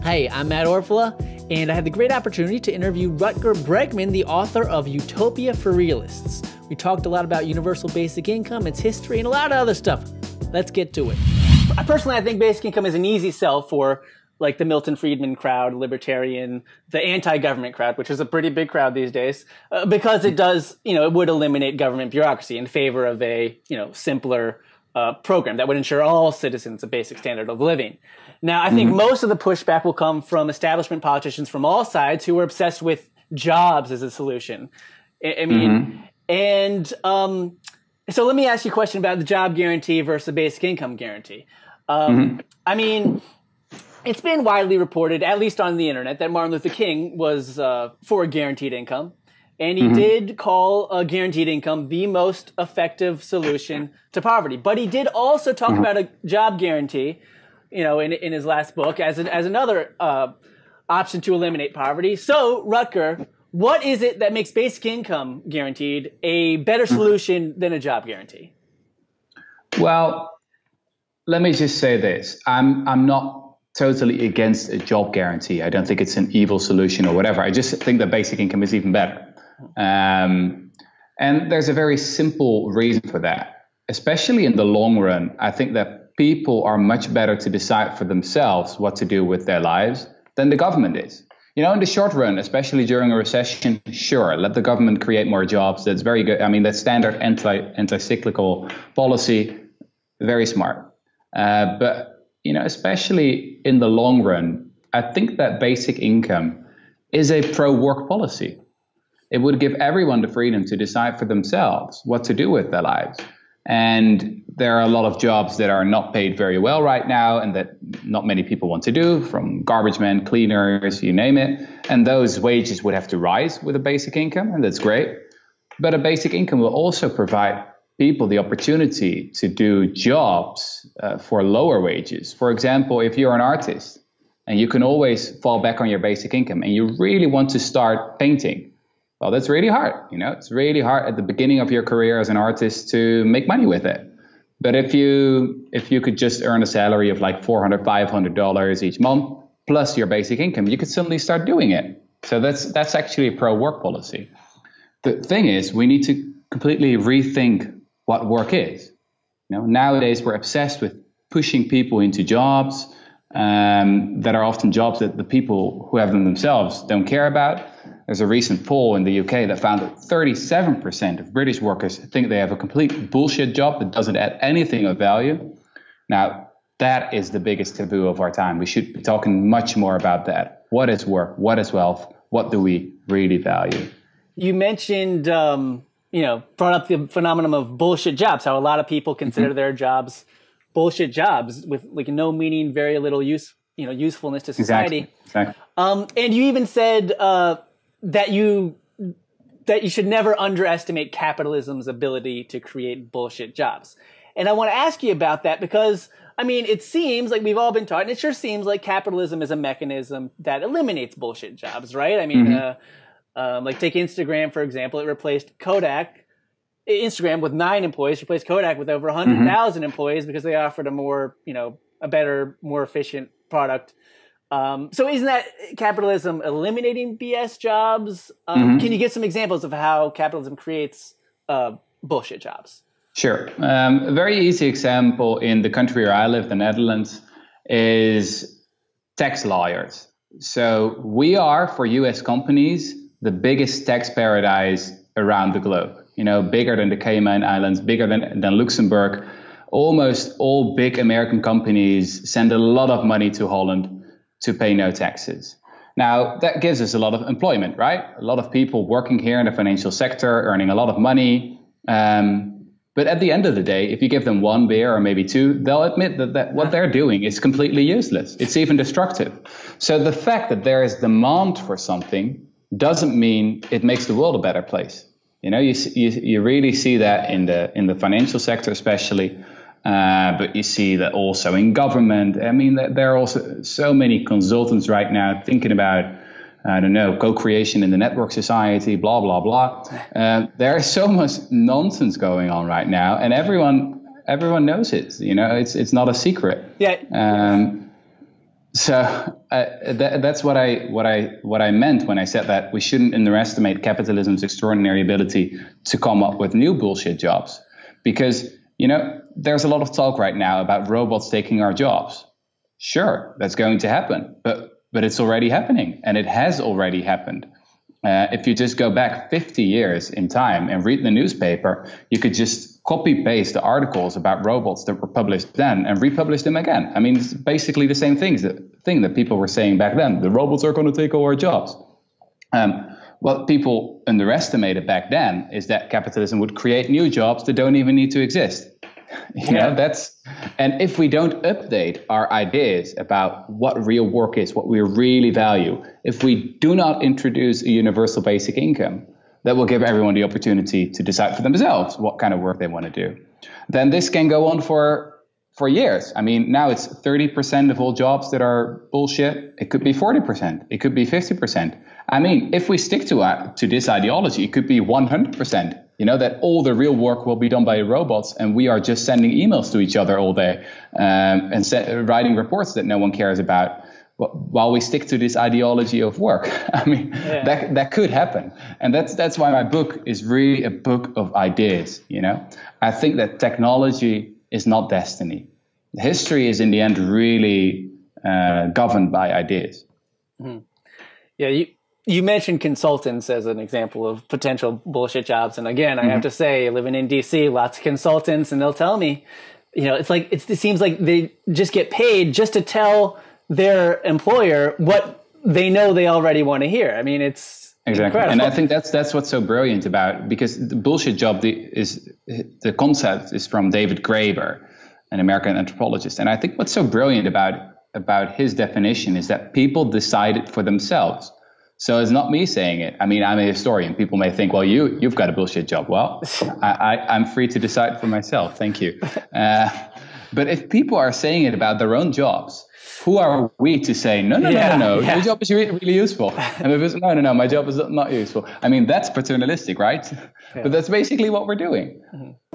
Hey, I'm Matt Orfalea, and I had the great opportunity to interview Rutger Bregman, the author of Utopia for Realists. We talked a lot about universal basic income, its history, and a lot of other stuff. Let's get to it. Personally, I think basic income is an easy sell for like the Milton Friedman crowd, libertarian, the anti-government crowd, which is a pretty big crowd these days, because it does, it would eliminate government bureaucracy in favor of a, simpler program that would ensure all citizens a basic standard of living. Now, I think most of the pushback will come from establishment politicians from all sides who are obsessed with jobs as a solution. So let me ask you a question about the job guarantee versus the basic income guarantee. I mean, it's been widely reported, at least on the internet, that Martin Luther King was for a guaranteed income. And he did call a guaranteed income the most effective solution to poverty. But he did also talk about a job guarantee, in his last book as another option to eliminate poverty. So, Rutger, what is it that makes basic income guaranteed a better solution than a job guarantee? Well, let me just say this. I'm not totally against a job guarantee. I don't think it's an evil solution or whatever. I just think that basic income is even better. And there's a very simple reason for that. Especially in the long run, I think that people are much better to decide for themselves what to do with their lives than the government is. In the short run, especially during a recession, sure, let the government create more jobs. That's very good. I mean, that's standard anti-cyclical policy, very smart. But, especially in the long run, I think that basic income is a pro-work policy. It would give everyone the freedom to decide for themselves what to do with their lives. And there are a lot of jobs that are not paid very well right now and that not many people want to do, from garbage men, cleaners, you name it. And those wages would have to rise with a basic income, and that's great. But a basic income will also provide people the opportunity to do jobs for lower wages. For example, if you're an artist and you can always fall back on your basic income and you really want to start painting, well, that's really hard. It's really hard at the beginning of your career as an artist to make money with it. But if you could just earn a salary of like $400, $500 each month plus your basic income, you could suddenly start doing it. So that's actually a pro-work policy. The thing is, we need to completely rethink what work is. Nowadays we're obsessed with pushing people into jobs that are often jobs that the people who have them themselves don't care about. There's a recent poll in the UK that found that 37% of British workers think they have a complete bullshit job that doesn't add anything of value. Now, that is the biggest taboo of our time. We should be talking much more about that. What is work? What is wealth? What do we really value? You mentioned, brought up the phenomenon of bullshit jobs, how a lot of people consider their jobs bullshit jobs with like no meaning, very little use, usefulness to society. Exactly. And you even said that you should never underestimate capitalism's ability to create bullshit jobs. And I want to ask you about that because, it seems like we've all been taught, and it sure seems like capitalism is a mechanism that eliminates bullshit jobs, right? Like take Instagram, for example. It replaced Instagram with 9 employees, replaced Kodak with over 100,000 employees because they offered a more, a better, more efficient product. So isn't that capitalism eliminating BS jobs? Can you give some examples of how capitalism creates bullshit jobs? Sure. A very easy example in the country where I live, the Netherlands, is tax lawyers. So we are, for US companies, the biggest tax paradise around the globe. Bigger than the Cayman Islands, bigger than Luxembourg. Almost all big American companies send a lot of money to Holland to pay no taxes. Now, that gives us a lot of employment, right? A lot of people working here in the financial sector, earning a lot of money. But at the end of the day, if you give them 1 beer or maybe 2, they'll admit that what they're doing is completely useless. It's even destructive. So the fact that there is demand for something doesn't mean it makes the world a better place. You really see that in the financial sector especially, but you see that also in government. There are also so many consultants right now thinking about, co-creation in the network society, blah, blah, blah. There is so much nonsense going on right now, and everyone knows it. It's not a secret. Yeah. So that's what I meant when I said that we shouldn't underestimate capitalism's extraordinary ability to come up with new bullshit jobs, because there's a lot of talk right now about robots taking our jobs. Sure, that's going to happen, but it's already happening, and it has already happened. If you just go back 50 years in time and read the newspaper, you could just copy paste the articles about robots that were published then and republish them again. I mean, it's basically the same thing that people were saying back then. The robots are going to take all our jobs. What people underestimated back then is that capitalism would create new jobs that don't even need to exist. And if we don't update our ideas about what real work is, what we really value, if we do not introduce a universal basic income that will give everyone the opportunity to decide for themselves what kind of work they want to do, then this can go on for years. I mean, now it's 30% of all jobs that are bullshit. It could be 40%. It could be 50%. I mean, if we stick to this ideology, it could be 100%. That all the real work will be done by robots, and we are just sending emails to each other all day and writing reports that no one cares about, while we stick to this ideology of work. I mean, that could happen, and that's why my book is really a book of ideas. I think that technology is not destiny. History is in the end really governed by ideas. Mm-hmm. Yeah, you mentioned consultants as an example of potential bullshit jobs. And again, I have to say, living in DC, lots of consultants, and they'll tell me, it seems like they just get paid just to tell their employer what they know they already want to hear. I mean, it's incredible. And I think that's what's so brilliant about, because the bullshit job the concept is from David Graeber, an American anthropologist. And I think what's so brilliant about his definition is that people decide it for themselves. So it's not me saying it. I mean, I'm a historian. People may think, well, you've got a bullshit job. Well, I'm free to decide for myself. Thank you. But if people are saying it about their own jobs, who are we to say, no, your job is really useful? And if it's, no, my job is not useful. I mean, that's paternalistic, right? Yeah. But that's basically what we're doing. Mm-hmm.